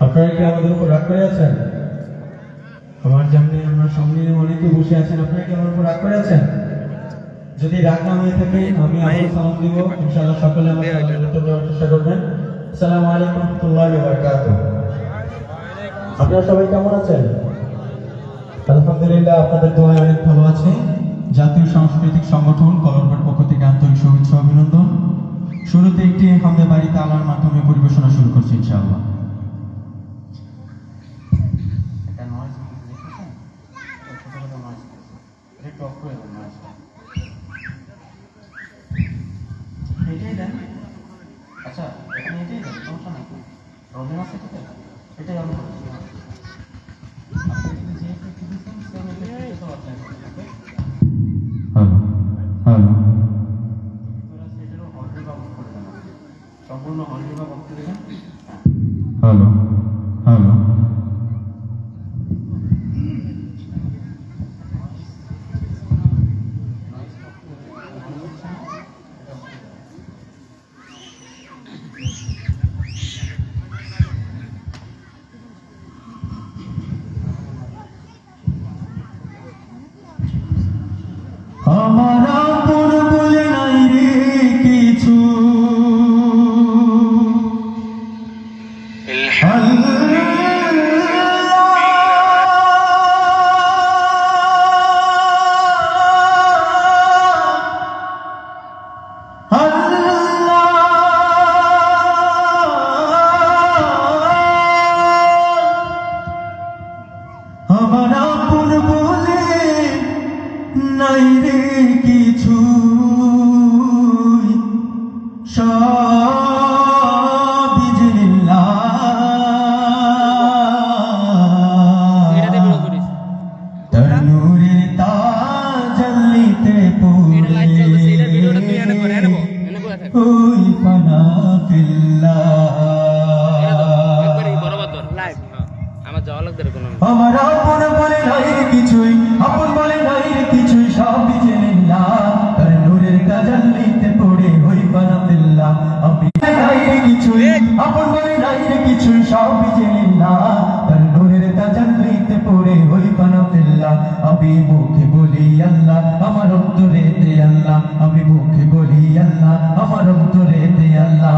আপনারা কি আমাদের উপর রাগ করে আছেন? আমার সামনে অনেকে বসে আছেন, আপনারা কি আমার উপর রাগ করে আছেন? যদি রাগ না হয়ে থাকে আমি আপনাকে সালাম দিব, ইনশাআল্লাহ সকলে আমার সালামের উত্তর দেওয়ার চেষ্টা করবেন। আসসালামু আলাইকুম ওয়া রাহমাতুল্লাহি ওয়া বারাকাতুহু। আপনারা সবাই কেমন আছেন? আলহামদুলিল্লাহ, আপনাদের দোয়ায় অনেক ভালো আছে। জাতীয় সাংস্কৃতিক সংগঠন কলরবের পক্ষ থেকে আন্তরিক শুভেচ্ছা অভিনন্দন। শুরুতে একটি হামদে বাড়ি তালার মাধ্যমে পরিবেশনা শুরু করছি ইনশাআল্লাহ। আচ্ছা, এখানে এটাই দেন, সমস্যা নাই। প্রবলেম আছে? ঠিক আছে, এটাই আমি করছি। হ্যালো হ্যালো, সম্পূর্ণ হল বিভাগ বক্তব্য দেবেন। হ্যালো হ্যালো, আমার আপন বলে নাই রে কিছু, আমার আপন বলে নাই রে কিছু, সবই জিনিল্লাহ। তার নূরের তাজাল্লিতে পড়ে ওই ফানা ফিল্লাহ। আমার আপন বলে নাই রে কিছুই, আপন বলে নাই রে কিছুই, সবই জিনিল্লাহ। তার নূরের তাজাল্লিতে পড়ে ওই ফানা ফিল্লাহ। আমি নাই রে কিছুই, আপন বলে নাই রে কিছুই, সবই জিনিল্লাহ। তার নূরের তাজাল্লিতে পড়ে ওই ফানা ফিল্লাহ। আমি মুখে বলি আল্লাহ, আমার অন্তরে তে আল্লাহ। আমি মুখে বলি আল্লাহ, আমার অন্তরে তে আল্লাহ।